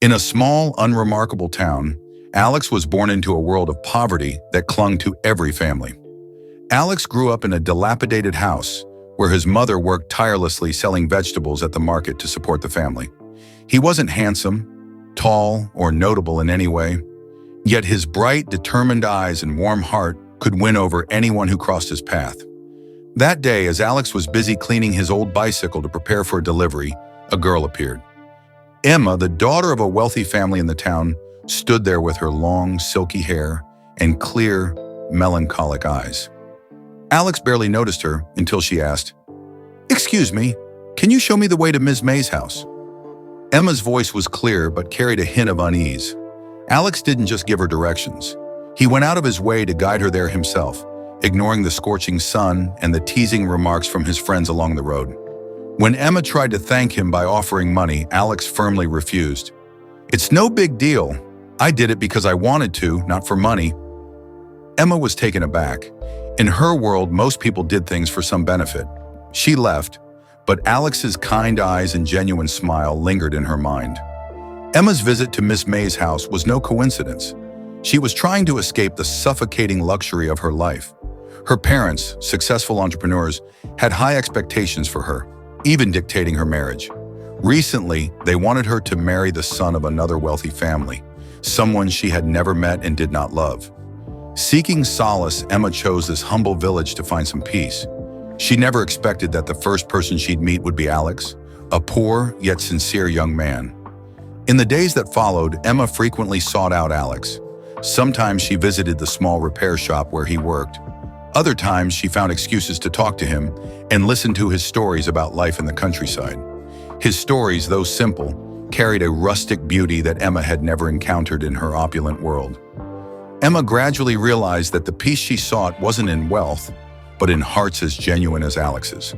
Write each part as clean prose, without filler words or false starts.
In a small, unremarkable town, Alex was born into a world of poverty that clung to every family. Alex grew up in a dilapidated house where his mother worked tirelessly selling vegetables at the market to support the family. He wasn't handsome, tall, or notable in any way, yet his bright, determined eyes and warm heart could win over anyone who crossed his path. That day, as Alex was busy cleaning his old bicycle to prepare for a delivery, a girl appeared. Emma, the daughter of a wealthy family in the town, stood there with her long, silky hair and clear, melancholic eyes. Alex barely noticed her until she asked, "Excuse me, can you show me the way to Ms. May's house?" Emma's voice was clear but carried a hint of unease. Alex didn't just give her directions. He went out of his way to guide her there himself, ignoring the scorching sun and the teasing remarks from his friends along the road. When Emma tried to thank him by offering money, Alex firmly refused. "It's no big deal. I did it because I wanted to, not for money." Emma was taken aback. In her world, most people did things for some benefit. She left, but Alex's kind eyes and genuine smile lingered in her mind. Emma's visit to Miss May's house was no coincidence. She was trying to escape the suffocating luxury of her life. Her parents, successful entrepreneurs, had high expectations for her, even dictating her marriage. Recently, they wanted her to marry the son of another wealthy family, someone she had never met and did not love. Seeking solace, Emma chose this humble village to find some peace. She never expected that the first person she'd meet would be Alex, a poor yet sincere young man. In the days that followed, Emma frequently sought out Alex. Sometimes she visited the small repair shop where he worked. Other times, she found excuses to talk to him and listen to his stories about life in the countryside. His stories, though simple, carried a rustic beauty that Emma had never encountered in her opulent world. Emma gradually realized that the peace she sought wasn't in wealth, but in hearts as genuine as Alex's.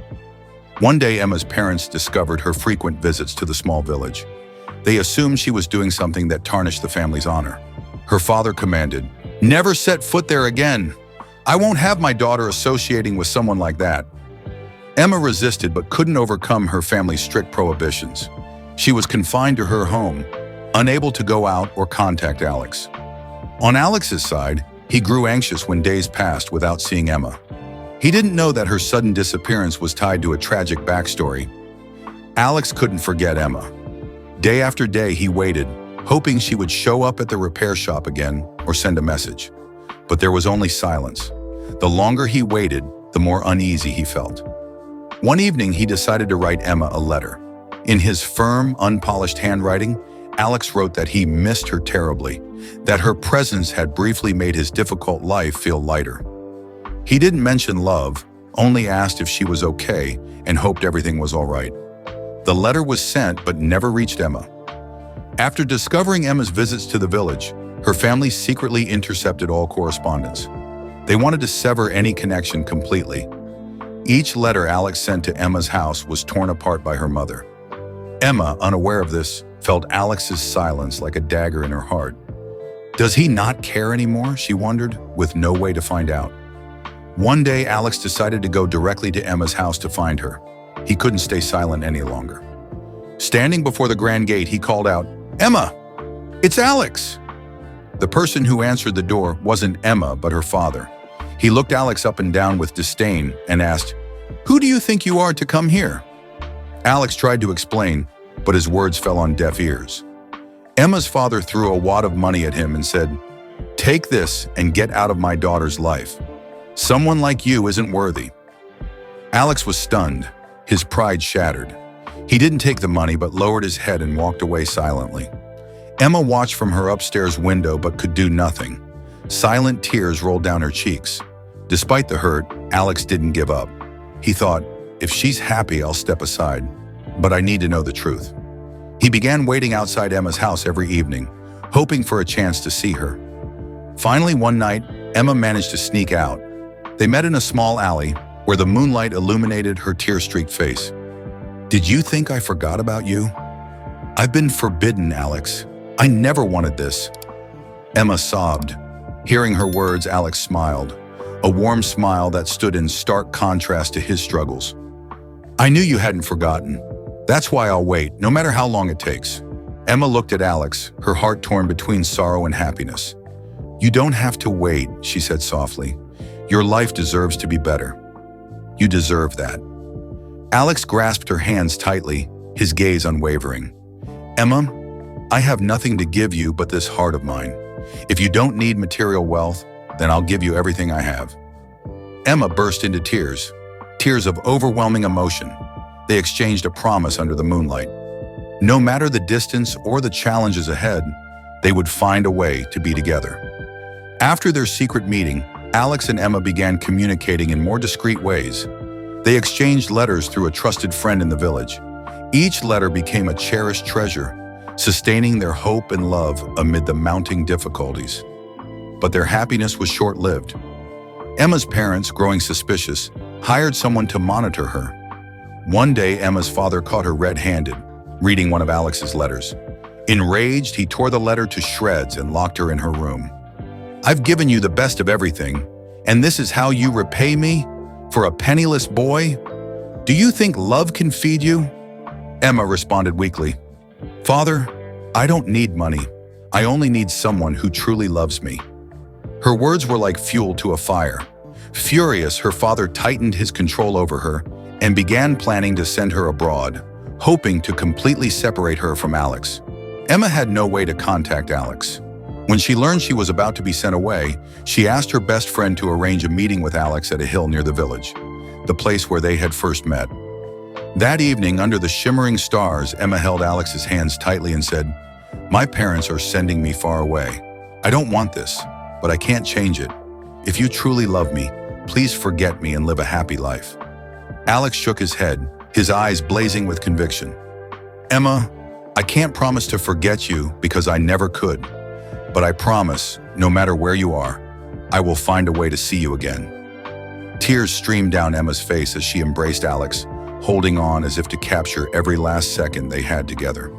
One day, Emma's parents discovered her frequent visits to the small village. They assumed she was doing something that tarnished the family's honor. Her father commanded, "Never set foot there again. I won't have my daughter associating with someone like that." Emma resisted but couldn't overcome her family's strict prohibitions. She was confined to her home, unable to go out or contact Alex. On Alex's side, he grew anxious when days passed without seeing Emma. He didn't know that her sudden disappearance was tied to a tragic backstory. Alex couldn't forget Emma. Day after day, he waited, hoping she would show up at the repair shop again or send a message. But there was only silence. The longer he waited, the more uneasy he felt. One evening, he decided to write Emma a letter. In his firm, unpolished handwriting, Alex wrote that he missed her terribly, that her presence had briefly made his difficult life feel lighter. He didn't mention love, only asked if she was okay and hoped everything was all right. The letter was sent but never reached Emma. After discovering Emma's visits to the village, her family secretly intercepted all correspondence. They wanted to sever any connection completely. Each letter Alex sent to Emma's house was torn apart by her mother. Emma, unaware of this, felt Alex's silence like a dagger in her heart. Does he not care anymore, she wondered, with no way to find out. One day, Alex decided to go directly to Emma's house to find her. He couldn't stay silent any longer. Standing before the grand gate, he called out, "Emma, it's Alex!" The person who answered the door wasn't Emma, but her father. He looked Alex up and down with disdain and asked, "Who do you think you are to come here?" Alex tried to explain, but his words fell on deaf ears. Emma's father threw a wad of money at him and said, "Take this and get out of my daughter's life. Someone like you isn't worthy." Alex was stunned, his pride shattered. He didn't take the money but lowered his head and walked away silently. Emma watched from her upstairs window but could do nothing. Silent tears rolled down her cheeks. Despite the hurt, Alex didn't give up. He thought, if she's happy, I'll step aside, but I need to know the truth. He began waiting outside Emma's house every evening, hoping for a chance to see her. Finally, one night, Emma managed to sneak out. They met in a small alley where the moonlight illuminated her tear-streaked face. "Did you think I forgot about you?" "I've been forbidden, Alex. I never wanted this." Emma sobbed. Hearing her words, Alex smiled, a warm smile that stood in stark contrast to his struggles. "I knew you hadn't forgotten. That's why I'll wait, no matter how long it takes." Emma looked at Alex, her heart torn between sorrow and happiness. "You don't have to wait," she said softly. "Your life deserves to be better. You deserve that." Alex grasped her hands tightly, his gaze unwavering. "Emma, I have nothing to give you but this heart of mine. If you don't need material wealth, then I'll give you everything I have." Emma burst into tears, tears of overwhelming emotion. They exchanged a promise under the moonlight. No matter the distance or the challenges ahead, they would find a way to be together. After their secret meeting, Alex and Emma began communicating in more discreet ways. They exchanged letters through a trusted friend in the village. Each letter became a cherished treasure, sustaining their hope and love amid the mounting difficulties. But their happiness was short-lived. Emma's parents, growing suspicious, hired someone to monitor her. One day, Emma's father caught her red-handed, reading one of Alex's letters. Enraged, he tore the letter to shreds and locked her in her room. "I've given you the best of everything, and this is how you repay me? For a penniless boy? Do you think love can feed you?" Emma responded weakly. "Father, I don't need money. I only need someone who truly loves me." Her words were like fuel to a fire. Furious, her father tightened his control over her and began planning to send her abroad, hoping to completely separate her from Alex. Emma had no way to contact Alex. When she learned she was about to be sent away, she asked her best friend to arrange a meeting with Alex at a hill near the village, the place where they had first met. That evening, under the shimmering stars, Emma held Alex's hands tightly and said, "My parents are sending me far away. I don't want this, but I can't change it. If you truly love me, please forget me and live a happy life." Alex shook his head, his eyes blazing with conviction. "Emma, I can't promise to forget you because I never could. But I promise, no matter where you are, I will find a way to see you again." Tears streamed down Emma's face as she embraced Alex, holding on as if to capture every last second they had together.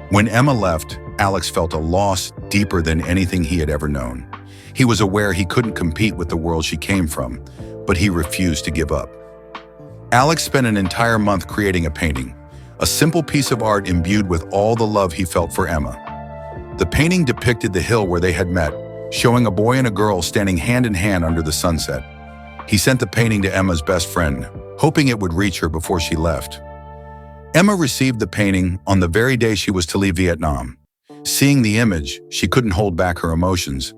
When Emma left, Alex felt a loss deeper than anything he had ever known. He was aware he couldn't compete with the world she came from, but he refused to give up. Alex spent an entire month creating a painting, a simple piece of art imbued with all the love he felt for Emma. The painting depicted the hill where they had met, showing a boy and a girl standing hand in hand under the sunset. He sent the painting to Emma's best friend, hoping it would reach her before she left. Emma received the painting on the very day she was to leave Vietnam. Seeing the image, she couldn't hold back her emotions.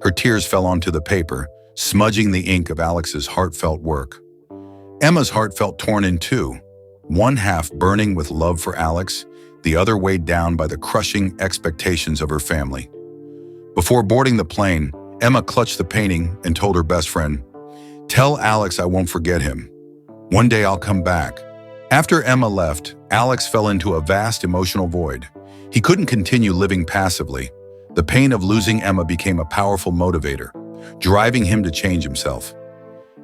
Her tears fell onto the paper, smudging the ink of Alex's heartfelt work. Emma's heart felt torn in two, one half burning with love for Alex, the other weighed down by the crushing expectations of her family. Before boarding the plane, Emma clutched the painting and told her best friend, "Tell Alex I won't forget him. One day I'll come back." After Emma left, Alex fell into a vast emotional void. He couldn't continue living passively. The pain of losing Emma became a powerful motivator, driving him to change himself.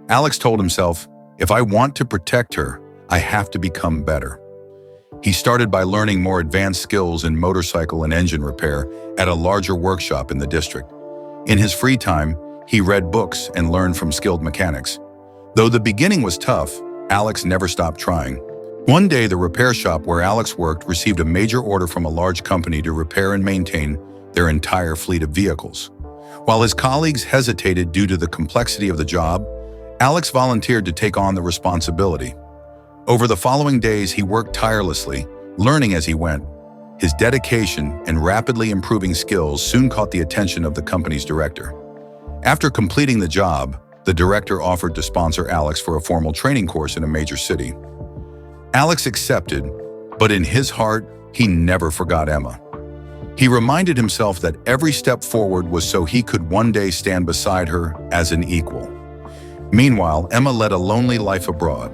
Alex told himself, "If I want to protect her, I have to become better." He started by learning more advanced skills in motorcycle and engine repair at a larger workshop in the district. In his free time, he read books and learned from skilled mechanics. Though the beginning was tough, Alex never stopped trying. One day, the repair shop where Alex worked received a major order from a large company to repair and maintain their entire fleet of vehicles. While his colleagues hesitated due to the complexity of the job, Alex volunteered to take on the responsibility. Over the following days, he worked tirelessly, learning as he went. His dedication and rapidly improving skills soon caught the attention of the company's director. After completing the job, the director offered to sponsor Alex for a formal training course in a major city. Alex accepted, but in his heart, he never forgot Emma. He reminded himself that every step forward was so he could one day stand beside her as an equal. Meanwhile, Emma led a lonely life abroad.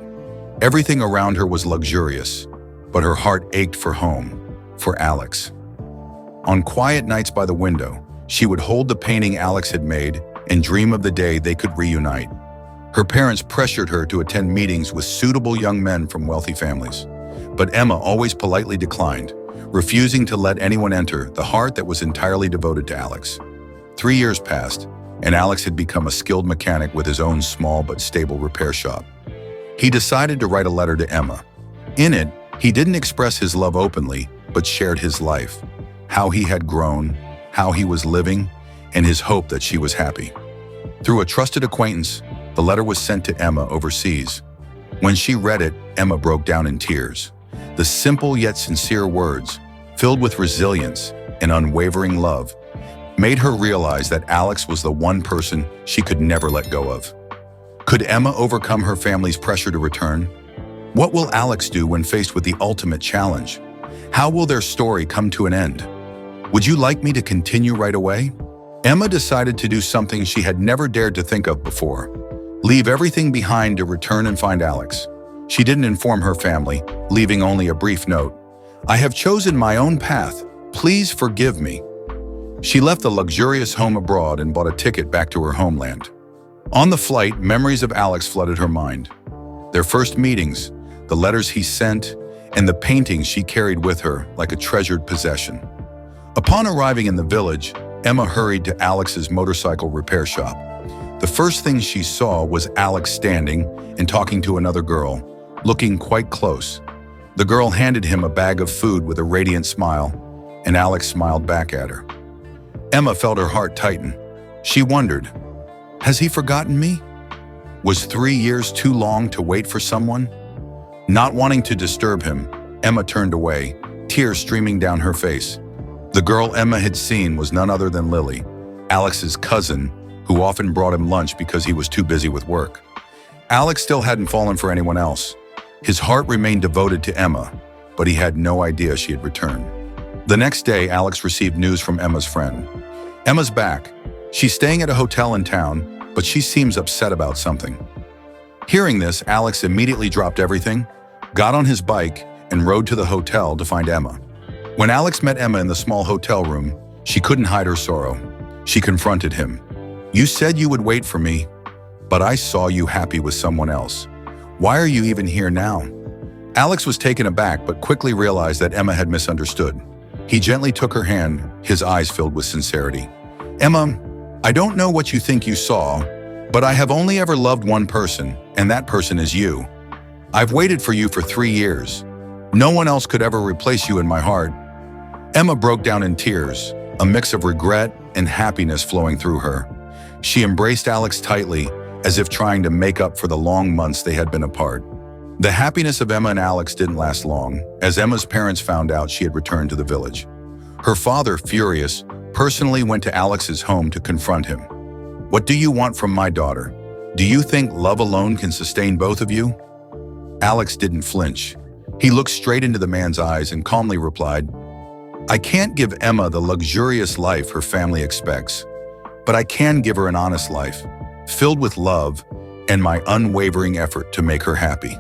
Everything around her was luxurious, but her heart ached for home, for Alex. On quiet nights by the window, she would hold the painting Alex had made and dream of the day they could reunite. Her parents pressured her to attend meetings with suitable young men from wealthy families, but Emma always politely declined, refusing to let anyone enter the heart that was entirely devoted to Alex. 3 years passed, and Alex had become a skilled mechanic with his own small but stable repair shop. He decided to write a letter to Emma. In it, he didn't express his love openly, but shared his life. how he had grown, how he was living, and his hope that she was happy. Through a trusted acquaintance, the letter was sent to Emma overseas. When she read it, Emma broke down in tears. The simple yet sincere words, filled with resilience and unwavering love, made her realize that Alex was the one person she could never let go of. Could Emma overcome her family's pressure to return? What will Alex do when faced with the ultimate challenge? How will their story come to an end? Would you like me to continue right away? Emma decided to do something she had never dared to think of before. Leave everything behind to return and find Alex. She didn't inform her family, leaving only a brief note. "I have chosen my own path. Please forgive me." She left the luxurious home abroad and bought a ticket back to her homeland. On the flight, memories of Alex flooded her mind. Their first meetings, the letters he sent, and the paintings she carried with her like a treasured possession. Upon arriving in the village, Emma hurried to Alex's motorcycle repair shop. The first thing she saw was Alex standing and talking to another girl, looking quite close. The girl handed him a bag of food with a radiant smile, and Alex smiled back at her. Emma felt her heart tighten. She wondered, has he forgotten me? Was 3 years too long to wait for someone? Not wanting to disturb him, Emma turned away, tears streaming down her face. The girl Emma had seen was none other than Lily, Alex's cousin, who often brought him lunch because he was too busy with work. Alex still hadn't fallen for anyone else. His heart remained devoted to Emma, but he had no idea she had returned. The next day, Alex received news from Emma's friend. "Emma's back. She's staying at a hotel in town, but she seems upset about something." Hearing this, Alex immediately dropped everything, got on his bike, and rode to the hotel to find Emma. When Alex met Emma in the small hotel room, she couldn't hide her sorrow. She confronted him. "You said you would wait for me, but I saw you happy with someone else. Why are you even here now?" Alex was taken aback but quickly realized that Emma had misunderstood. He gently took her hand, his eyes filled with sincerity. "Emma, I don't know what you think you saw, but I have only ever loved one person, and that person is you. I've waited for you for 3 years. No one else could ever replace you in my heart." Emma broke down in tears, a mix of regret and happiness flowing through her. She embraced Alex tightly, as if trying to make up for the long months they had been apart. The happiness of Emma and Alex didn't last long, as Emma's parents found out she had returned to the village. Her father, furious, personally went to Alex's home to confront him. "What do you want from my daughter? Do you think love alone can sustain both of you?" Alex didn't flinch. He looked straight into the man's eyes and calmly replied, "I can't give Emma the luxurious life her family expects, but I can give her an honest life, filled with love and my unwavering effort to make her happy."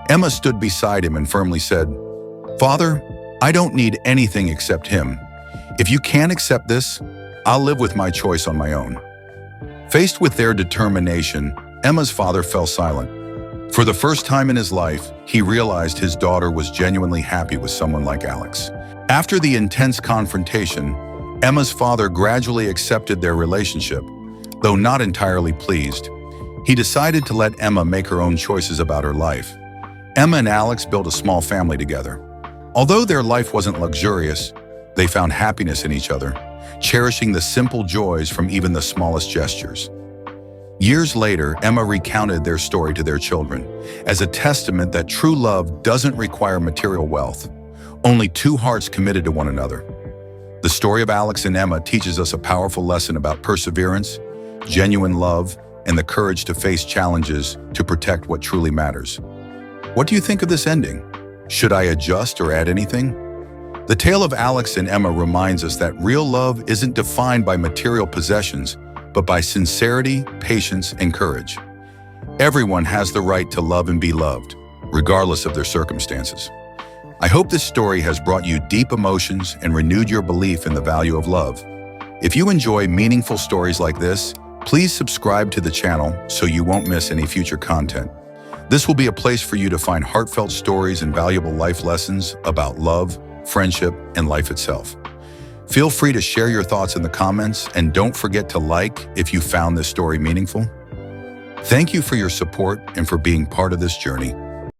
Emma stood beside him and firmly said, "Father, I don't need anything except him. If you can't accept this, I'll live with my choice on my own." Faced with their determination, Emma's father fell silent. For the first time in his life, he realized his daughter was genuinely happy with someone like Alex. After the intense confrontation, Emma's father gradually accepted their relationship. Though not entirely pleased, he decided to let Emma make her own choices about her life. Emma and Alex built a small family together. Although their life wasn't luxurious, they found happiness in each other, cherishing the simple joys from even the smallest gestures. Years later, Emma recounted their story to their children as a testament that true love doesn't require material wealth, only two hearts committed to one another. The story of Alex and Emma teaches us a powerful lesson about perseverance, genuine love, and the courage to face challenges to protect what truly matters. What do you think of this ending? Should I adjust or add anything? The tale of Alex and Emma reminds us that real love isn't defined by material possessions, but by sincerity, patience, and courage. Everyone has the right to love and be loved, regardless of their circumstances. I hope this story has brought you deep emotions and renewed your belief in the value of love. If you enjoy meaningful stories like this, please subscribe to the channel so you won't miss any future content. This will be a place for you to find heartfelt stories and valuable life lessons about love, friendship, and life itself. Feel free to share your thoughts in the comments, and don't forget to like if you found this story meaningful. Thank you for your support and for being part of this journey.